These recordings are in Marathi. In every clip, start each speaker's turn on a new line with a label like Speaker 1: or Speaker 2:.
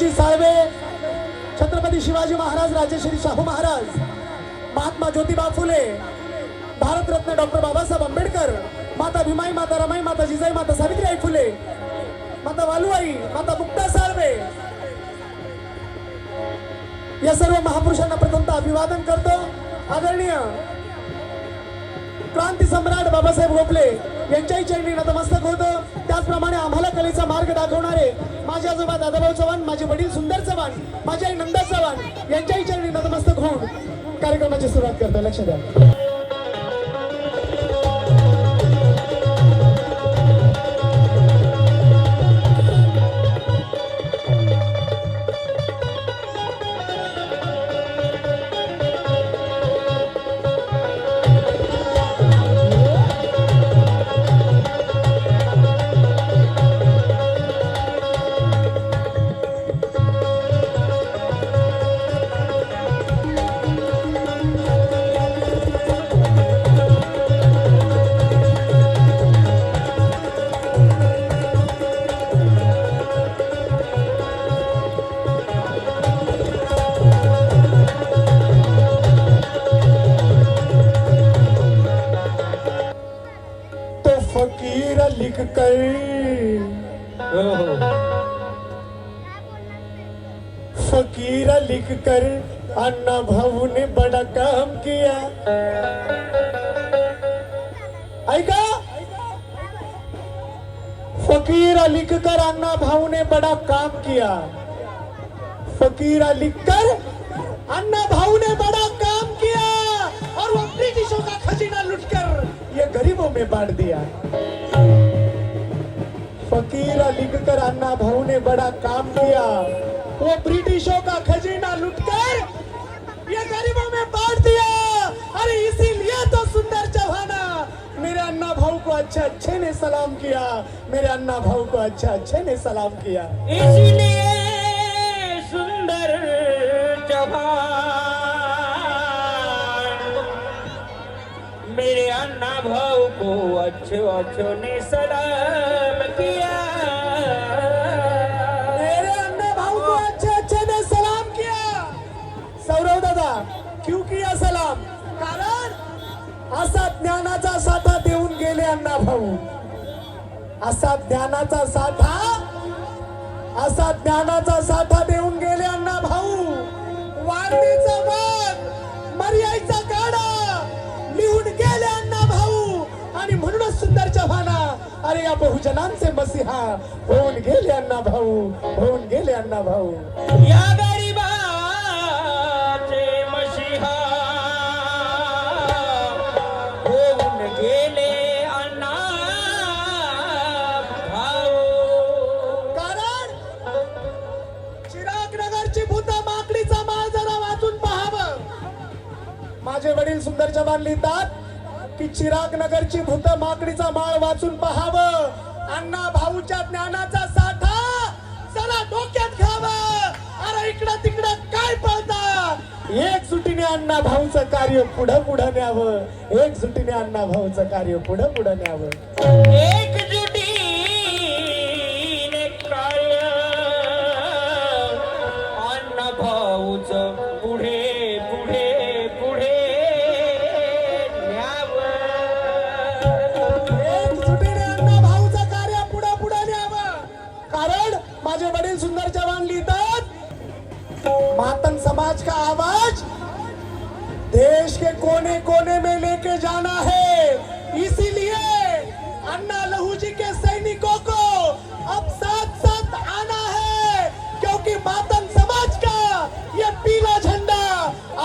Speaker 1: रामजी साळवे, छत्रपती शिवाजी महाराज, राजश्री शाहू महाराज, महात्मा ज्योतिबा फुले, भारतरत्न डॉक्टर बाबासाहेब आंबेडकर, माता भीमाई, माता रमाई, माता जिजाई, माता सावित्रीबाई फुले, माता वालुआई, माता मुक्ता साळवे, या सर्व महापुरुषांना प्रथमतः अभिवादन करतो। आदरणीय क्रांती सम्राट बाबासाहेब गोखले यांच्याही चरणी नतमस्तक होतो। त्याचप्रमाणे आम्हाला कलेचा मार्ग दाखवणारे माझे आजोबा दादाभाऊ चव्हाण, माझे वडील सुंदर चव्हाण, माझी आई नंदा चव्हाण यांच्याही चरणी नतमस्तक होऊन कार्यक्रमाची सुरुवात करतो। लक्ष द्या। फकीर लिख कर फकीर लिख कर अन्ना भाऊ ने बड़ा काम किया। ऐका, फकीर लिख कर अन्ना भाऊ ने बड़ा काम किया। फकीर लिख कर अन्ना भाऊ ने बड़ा काम किया और वो ब्रिटिशों का खजाना लूटकर ये गरीबों में बांट दिया। फकीर लिखकर अन्ना भाऊ ने बड़ा काम किया, वो ब्रिटिशों का खजाना लूटकर ये गरीबों में बांट दिया। अरे इसीलिए तो सुंदर चौहाना मेरे अन्ना भाऊ को अच्छे ने सलाम किया, मेरे अन्ना भाऊ को अच्छे ने सलाम किया।
Speaker 2: इसीलिए सुंदर चौहान मेरे अन्ना भाऊ को अच्छो ने सलाम किया।
Speaker 1: मेरे अन्ना भाऊ को अच्छे ने सलाम किया। सौरव दादा, क्यों किया सलाम? कारण असा ज्ञानाचा साठा देऊन गेले अन्ना भाऊ। असा ज्ञानाचा साठा देऊन गेले अन्ना भाऊ। वारणीचा मान, मर्याईचा काढा लिहून गेले अन्ना भाऊ आणि म्हणूनच सुंदर चव्हाणा अरे या बहुजनांचे मसीहा होऊन गेले अन्ना भाऊ, होऊन गेले अन्ना भाऊ।
Speaker 2: या गरीबाचे मसीहा होऊन गेले अन्ना भाऊ।
Speaker 1: कारण चिराग नगरची भूता माकडीचा माळ जरा वाचून पाहावं। माझे वडील सुंदर चव्हाण लिहितात की चिराग नगरची भूत माकडीचा माळ वाचून पाहावं। अण्णा भाऊच्या ज्ञानाचा साठा जरा डोक्यात घ्यावं। अरे इकडं तिकडं काय पळता, एकजुटीने अण्णा भाऊचं कार्य पुढं न्यावं। एकजुटीने अण्णा भाऊचं कार्य पुढं न्यावं।
Speaker 2: एकजुटीने कार्य अण्णा भाऊचं पुढे
Speaker 1: माझे वडील सुंदर चव्हाण लिहितात मातंग समाज का आवाज देश के कोने कोने में लेके जाना है। इसीलिए अन्ना लहू जी के सैनिकों को अब साथ साथ आना है, क्योंकि मातंग समाज का ये पीला झंडा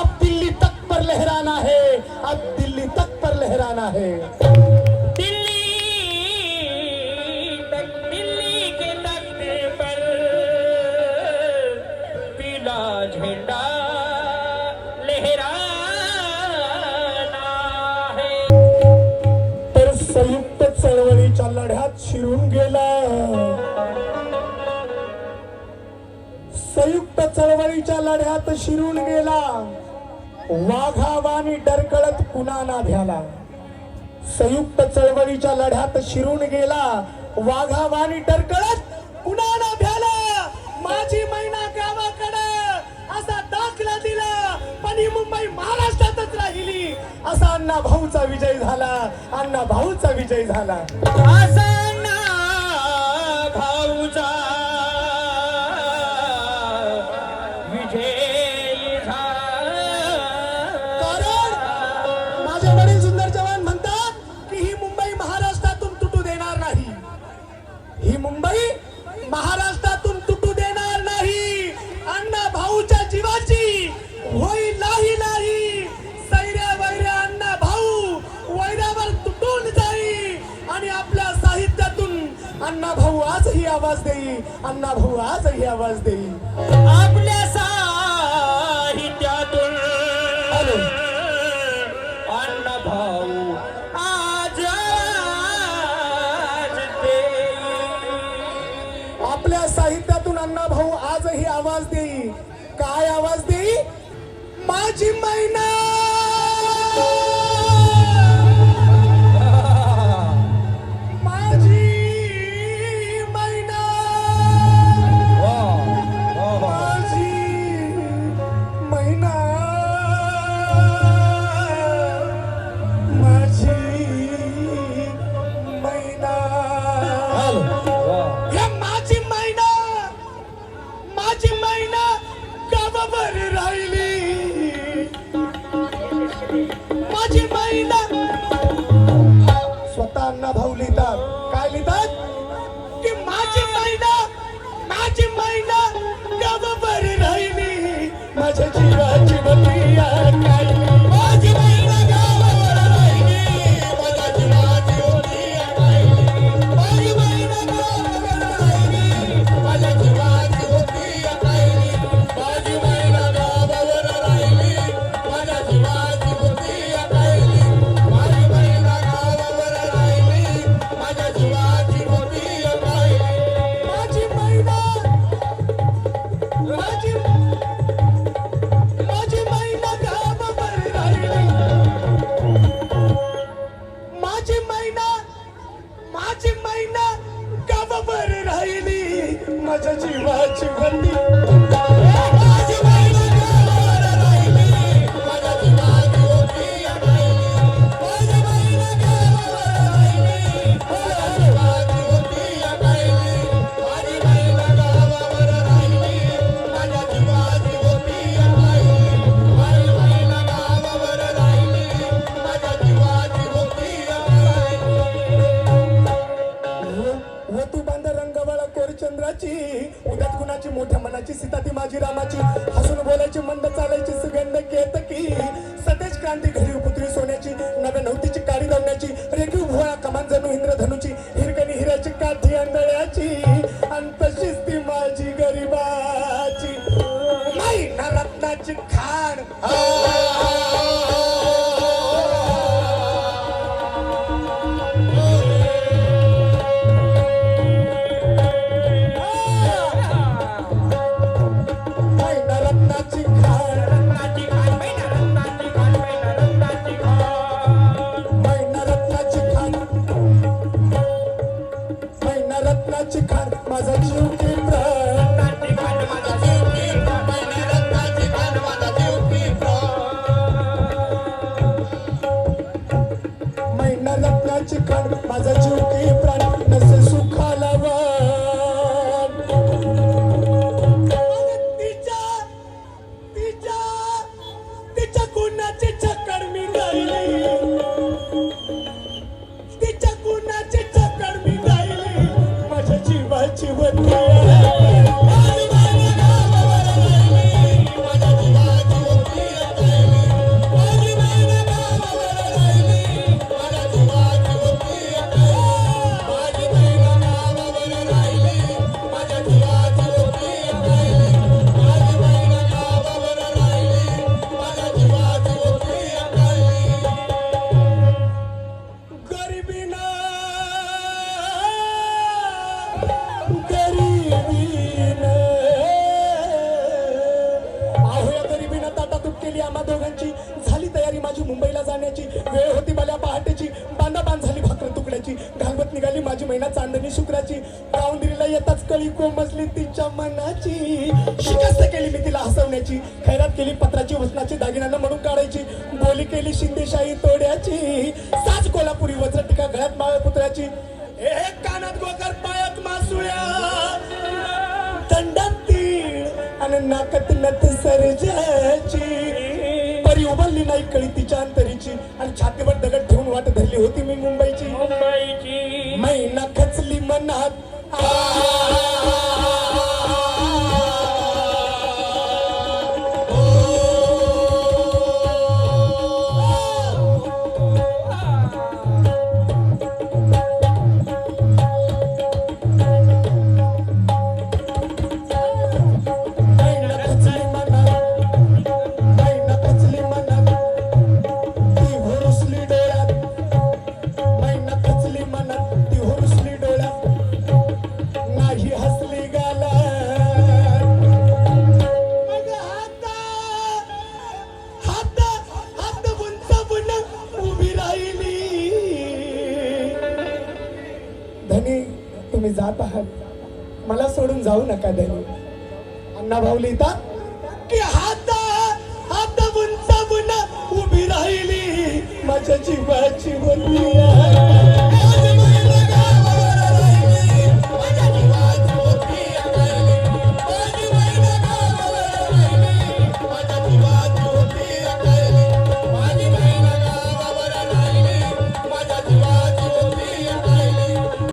Speaker 1: अब दिल्ली तक पर लहराना है, अब दिल्ली तक पर लहराना है।
Speaker 2: झेंडा लहराना है।
Speaker 1: तर संयुक्त चळवळीच्या लढ्यात शिरून गेला। संयुक्त चळवळीच्या लढ्यात शिरून गेला। वाघावानी डरकळत पुन्हा ना भ्याला। संयुक्त चळवळीच्या लढ्यात शिरून गेला। वाघावानी डरकळत पुन्हा ना भ्याला। माझी मैना असा अण्णा भाऊचा विजय झाला, अण्णा भाऊचा विजय झाला.
Speaker 2: असा ना भाऊचा विजय झाला.
Speaker 1: कारण माझे वडील सुंदर चव्हाण म्हणतात की ही मुंबई महाराष्ट्रातून तुटू देणार नाही, ही मुंबई महाराष्ट्रातून तुटू देणार नाही. अण्णा भाऊच्या जीवाची होईल नाही नाही, सैऱ्या वैऱ्या अण्णा भाऊ वैऱ्यावर तुटून जाईल आणि आपल्या साहित्यातून अण्णा भाऊ आजही आवाज देईल, अण्णा भाऊ आजही आवाज देईल.
Speaker 2: आपल्या साहित्यातून अण्णा भाऊ आज देईल.
Speaker 1: आपल्या साहित्यातून अण्णा भाऊ आजही आवाज देईल. काय आवाज देईल? माझी मैना, माझी मैना, माझी मैना, माझी मैना. या माझी मैना, माझी मैना गावावर राहिली, माझी मैना. स्वतः अण्णा भाऊ लिहितात, काय लिहितात की माझी मैना, माझी मैना गावावर राहिली, माझ्या जीवाची बलिया काढली. माझी मैना गावावर राहिली, माझ्या जीवाची बलिया काढली. माझी मैना गावावर राहिली, माझ्या जीवाची बलिया काढली. माझी मैना गावावर राहिली, माझ्या जीवाची बलिया काढली. माझी मैना गावावर राहिली, माझ्या जीवाची बलिया काढली. माझी मैना, माझी माझी मैना गावावर राहिली, माझी मैना, माझी मैना गावावर राहिली, माझ्या जीवाची बंदी. माझी मैना गावावर राहिली, माझ्या जीवाची बंदी राहिली. माझी मैना गावावर राहिली, माझ्या जीवाची बंदी राहिली. माझी मैना गावावर राहिली, माझ्या जीवाची बंदी राहिली. माझी मैना गावावर राहिली, माझ्या जीवाची बंदी राहिली. वतू बांध रंगवाळा कोरचंद्राची, उद्यात कुणाची मोठ्या मनाची, सीता ती माझी रामाची. हसून बोलायची, मंद चालायची, सुगंध केतकी. सतेज क्रांती घरी पुत्री सोन्याची, नव्या नवतीची काळी दवण्याची. रेखीव भोळा कमान जणू इंद्रधनुची, हिरकणी हिऱ्याची काठी अंधळ्याची. आणि तशीच ती माझी गरीबाची मैना रत्नाची खाण. मैना रत्नाची खाण,
Speaker 2: रत्नाची खाण, मैना रत्नाची खाण, मैना रत्नाची खाण.
Speaker 1: मैना रत्नाची खाण, मैना रत्नाची खाण, माझा जीव की प्राण.
Speaker 2: रत्नाची खाण, माझा जीव की प्राण.
Speaker 1: मैना रत्नाची खाण, माझा जीव की प्राण. मैना रत्नाची खाण, माझा जीव की प्राण. नसे सुखाला वाण. तिच्या तिच्या तिच्या गुणाची चकड मी गायली, तिच्या गुणाची चकड मी गायली, माझ्या जीवाची वती आहे. माझी मैना गावावर राहिली, माझ्या जीवाची वती आहे. माझी मैना गावावर राहिली, माझ्या जीवाची वती आहे. माझी मैना गावावर राहिली, माझ्या जीवाची वती आहे. माझी मैना गावावर राहिली, माझ्या जीवाची वती आहे. गरिबीना, गरिबीना, अहो या गरिबीनं ताटातूट केली आम्हा दोघांची. झाली तयारी माझी मुंबईला जाण्याची, वेळ होती भल्या पहाटेची. बांधाबांध झाली भाकर तुकड्याची, घालवत निघाली माझी मैना चांदणी शुक्राची. गावंदिरीला येताच कळी कोमजली तिच्या मनाची. शिकस्त केली केली मी तिला हसवण्याची, खैरात केली पत्राची वचनाची, दागिन्यांना म्हणून काढायची, बोली केली शिंदेशाही तोड्याची, साज कोल्हापुरी वज्र टिका गळ्यात मावळ पुतळ्याची, कानात गोकर पायात मासुळ्या, दंडात तीळ आणि नाकात नथ सर्जाची, परी उभारली नाही कळी तिच्या अंतरीची, आणि छातीवर दगड ठेवून वाट धरली होती मी मुंबईची. मैना खचली मनात तुम्ही जात आहात, मला सोडून जाऊ नका धनी. अण्णा भाऊ लिहितात की हात हात उंचावून उभी राहिली माझ्या जीवाची वल्ली.